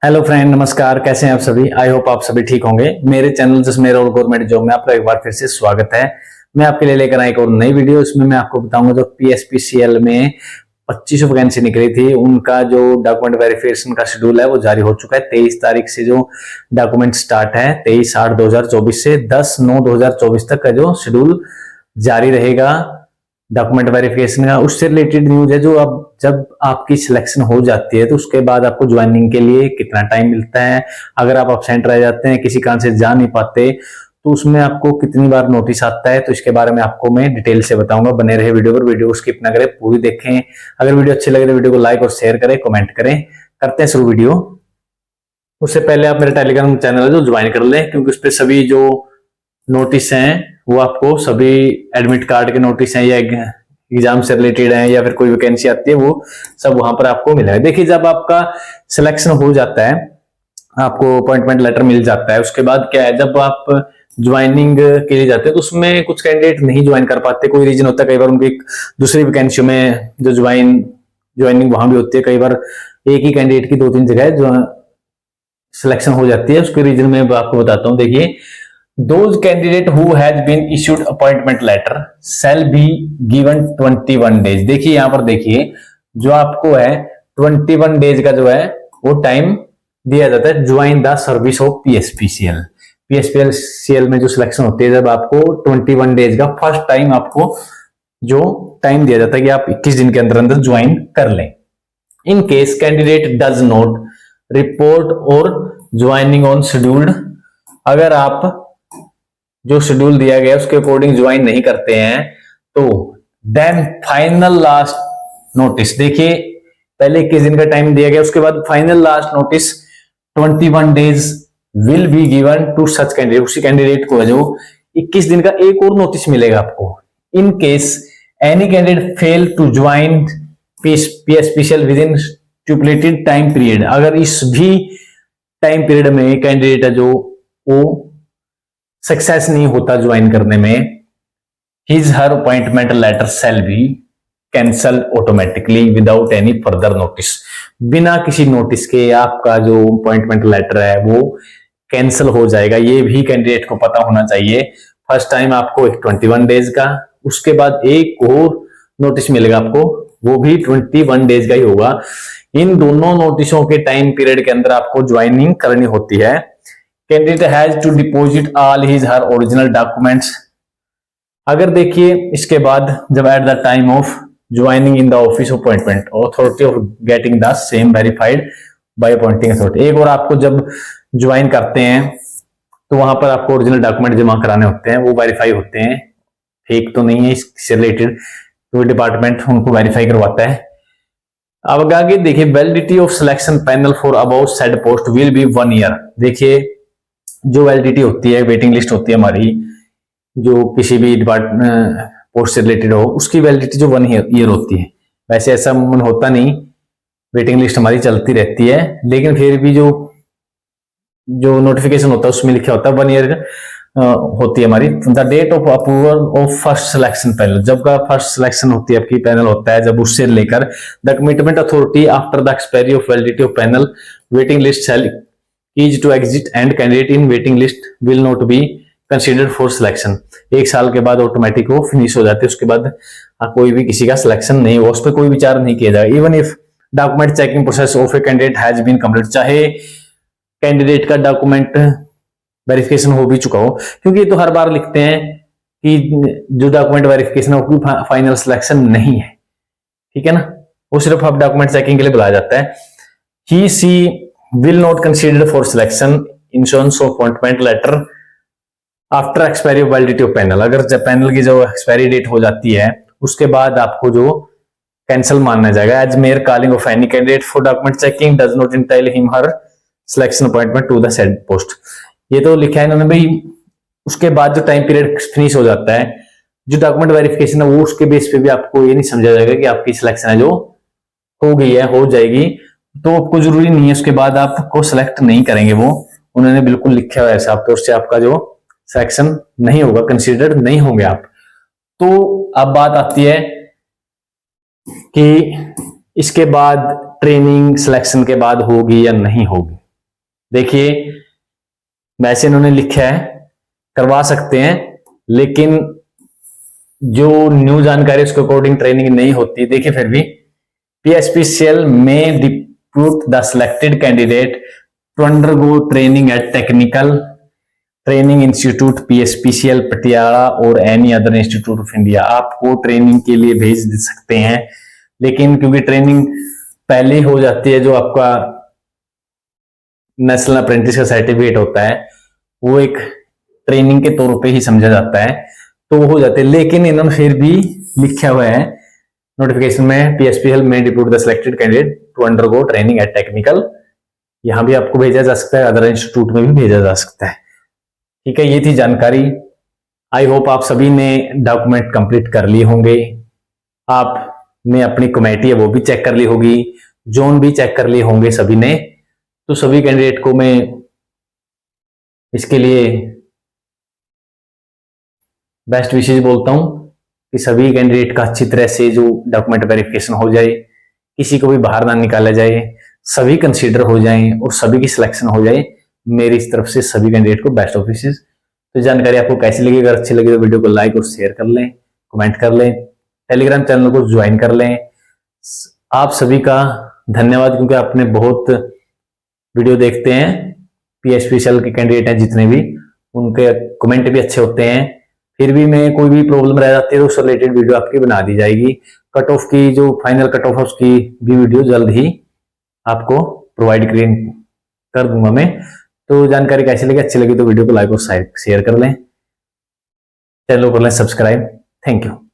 Hello friend, नमस्कार। कैसे हैं आप सभी? आई होप आप सभी ठीक होंगे। मेरे चैनल जिसमें रोल गवर्नमेंट जॉब में आपका एक बार फिर से स्वागत है। मैं आपके लिए लेकर आया एक और नई वीडियो। इसमें मैं आपको बताऊंगा जो पीएसपीसीएल में 25 वैकेंसी निकली थी, उनका जो डॉक्यूमेंट वेरिफिकेशन का शेड्यूल है वो जारी हो चुका है। 23 तारीख से जो डॉक्यूमेंट स्टार्ट है, 23/8/2024 से 10/9/2024 तक का जो शेड्यूल जारी रहेगा डॉक्यूमेंट वेरिफिकेशन का। उससे रिलेटेड न्यूज है जो अब जब आपकी सिलेक्शन हो जाती है तो उसके बाद आपको ज्वाइनिंग के लिए कितना टाइम मिलता है, अगर आप अब्सेंट रह जाते हैं, किसी कारण से जा नहीं पाते, तो उसमें आपको कितनी बार नोटिस आता है, तो इसके बारे में आपको मैं डिटेल से बताऊंगा। बने रहे वीडियो पर, वीडियो को स्किप ना करें, पूरी देखें। अगर वीडियो अच्छी लगे तो वीडियो को लाइक और शेयर करें, कमेंट करें। करते हैं शुरू वीडियो। उससे पहले आप मेरे टेलीग्राम चैनल है जो ज्वाइन कर लें, क्योंकि उस पर सभी जो नोटिस हैं वो आपको सभी एडमिट कार्ड के नोटिस हैं या एग्जाम से रिलेटेड हैं या फिर कोई वैकेंसी आती है वो सब वहां पर आपको मिलेगा। देखिए, जब आपका सिलेक्शन हो जाता है, आपको अपॉइंटमेंट लेटर मिल जाता है, उसके बाद क्या है, जब आप ज्वाइनिंग के लिए जाते हैं तो उसमें कुछ कैंडिडेट नहीं ज्वाइन कर पाते। कोई रीजन होता है, कई बार उनकी दूसरी वैकेंसी में जो ज्वाइनिंग वहां भी होती है। कई बार एक ही कैंडिडेट की 2-3 जगह जो सिलेक्शन हो जाती है। उसके रीजन में आपको बताता हूं। देखिए, those candidate who has been issued appointment letter shall be given 21 days। देखिए यहां पर, देखिए जो आपको है 21 डेज का जो है वो टाइम दिया जाता है join the service of PSPCL. PSPCL में जो सिलेक्शन होती है, जब आपको 21 डेज का फर्स्ट टाइम आपको जो टाइम दिया जाता है कि आप 21 दिन के अंदर अंदर ज्वाइन कर लें। In case candidate does not report और ज्वाइनिंग ऑन शेड्यूल्ड, अगर आप जो शेड्यूल दिया गया उसके अकॉर्डिंग ज्वाइन नहीं करते हैं तो देन फाइनल लास्ट नोटिस, देखिए पहले 21 दिन का टाइम दिया गया, उसके बाद final last notice 21 days will be given to such candidate. उसी कैंडिडेट को जो 21 दिन का एक और नोटिस मिलेगा आपको। In case any candidate fail to join PSPCL within stipulated time period, अगर इस भी टाइम पीरियड में कैंडिडेट है जो वो सक्सेस नहीं होता ज्वाइन करने में, his her appointment letter shall be cancel automatically without any further notice. बिना किसी नोटिस के आपका जो अपॉइंटमेंट लेटर है वो कैंसिल हो जाएगा। ये भी कैंडिडेट को पता होना चाहिए। फर्स्ट टाइम आपको एक 21 डेज का, उसके बाद एक और नोटिस मिलेगा आपको, वो भी 21 डेज का ही होगा। इन दोनों नोटिसों के टाइम पीरियड के अंदर आपको ज्वाइनिंग करनी होती है। Candidate has to deposit all his her original documents. अगर देखिए इसके बाद जब at the time of joining in the office of appointment authority of getting the same verified by appointing authority, एक और आपको जब ज्वाइन करते हैं तो वहां पर आपको ओरिजिनल डॉक्यूमेंट जमा कराने होते हैं, वो वेरीफाई होते हैं, फेक तो नहीं है, इससे रिलेटेड तो डिपार्टमेंट उनको वेरीफाई करवाता है। अब आगे देखिए, validity of selection panel for about said post will be 1 year. देखिए जो वैलिडिटी होती है, वेटिंग लिस्ट होती है हमारी, जो किसी भी डिपार्टमेंट पोस्ट से रिलेटेड हो, उसकी वैलिडिटी जो 1 ईयर होती है। वैसे ऐसा मन होता नहीं, वेटिंग लिस्ट हमारी चलती रहती है, लेकिन फिर भी जो नोटिफिकेशन होता है उसमें लिखा होता है 1 ईयर होती है हमारी। The date of approval of first selection panel, जब का फर्स्ट सिलेक्शन होती है आपकी पैनल होता है, जब उससे लेकर the commitment authority after the expiry of validity of panel waiting list is to exit and candidate in waiting list will not be considered for selection। 1 साल के बाद ऑटोमेटिक वो फिनिश हो जाती है, उसके बाद कोई भी किसी का सिलेक्शन नहीं हुआ, उस पर कोई विचार नहीं किया जाएगा। Even if document checking process of a candidate has been complete, चाहे कैंडिडेट का डॉक्यूमेंट वेरिफिकेशन हो भी चुका हो, क्योंकि ये तो हर बार लिखते हैं कि जो डॉक्यूमेंट वेरिफिकेशन है वो फाइनल सिलेक्शन नहीं है, ठीक है ना, वो सिर्फ अब डॉक्यूमेंट चेकिंग के लिए बुलाया जाता है। ही सी will not consider for selection insurance of appointment letter after expiry of validity of panel। अगर जब पैनल की जो एक्सपायरी डेट हो जाती है उसके बाद आपको जो कैंसिल माना जाएगा। As mere calling of any candidate for document checking does not entitle him her selection appointment to the said post. ये तो लिखा है इन्होंने भाई, उसके बाद जो टाइम पीरियड फिनिश हो जाता है, जो डॉक्यूमेंट वेरिफिकेशन है वो उसके बेस पे भी आपको ये नहीं समझा जाएगा कि आपकी सिलेक्शन है जो हो गई है, हो जाएगी, तो आपको जरूरी नहीं है उसके बाद आपको सिलेक्ट नहीं करेंगे। वो उन्होंने बिल्कुल लिखा हुआ है साफ तौर से, आपका जो सिलेक्शन नहीं होगा, कंसीडर नहीं होंगे आप। तो अब बात आती है कि इसके बाद ट्रेनिंग सिलेक्शन के बाद होगी या नहीं होगी। देखिए वैसे इन्होंने लिखा है करवा सकते हैं, लेकिन जो न्यू जानकारी उसके अकॉर्डिंग ट्रेनिंग नहीं होती। देखिए फिर भी PSPCL में depute the selected candidate to undergo training at technical training institute PSPCL Patiala or any other institute of India. आपको ट्रेनिंग के लिए भेज दे सकते हैं, लेकिन क्योंकि ट्रेनिंग पहले हो जाती है, जो आपका नेशनल अप्रेंटिस का सर्टिफिकेट होता है वो एक ट्रेनिंग के तौर पे ही समझा जाता है, तो वो हो जाते हैं। लेकिन इन्होंने फिर भी लिखा हुआ है नोटिफिकेशन में PSPCL में depute the selected candidate to undergo training at technical, यहां भी आपको भेजा जा सकता है, अदर इंस्टीट्यूट में भी भेजा जा सकता है। ठीक है, ये थी जानकारी। आई होप आप सभी ने डॉक्यूमेंट कंप्लीट कर लिए होंगे, आपने अपनी कमेटी है वो भी चेक कर ली होगी, जोन भी चेक कर लिए होंगे सभी ने। तो सभी कैंडिडेट को मैं इसके लिए बेस्ट विशेष बोलता हूं कि सभी कैंडिडेट का अच्छी तरह से जो डॉक्यूमेंट वेरिफिकेशन हो जाए, किसी को भी बाहर ना निकाला जाए, सभी कंसीडर हो जाएं और सभी की सिलेक्शन हो जाए। मेरी इस तरफ से सभी कैंडिडेट को बेस्ट ऑफ विशेस। तो जानकारी आपको कैसी लगी? अगर अच्छी लगी तो वीडियो को लाइक और शेयर कर लें, कमेंट कर लें, टेलीग्राम चैनल को ज्वाइन कर लें। आप सभी का धन्यवाद, क्योंकि आपने बहुत वीडियो देखते हैं। PSPCL के कैंडिडेट हैं जितने भी, उनके कमेंट भी अच्छे होते हैं। फिर भी मैं कोई भी प्रॉब्लम रह जाती है तो उससे रिलेटेड वीडियो आपकी बना दी जाएगी। कट ऑफ की जो फाइनल कट ऑफ है उसकी भी वीडियो जल्द ही आपको प्रोवाइड कर दूंगा मैं। तो जानकारी कैसी लगी? अच्छी लगी तो वीडियो को लाइक और शेयर कर लें, चैनल को कर लें सब्सक्राइब। Thank you.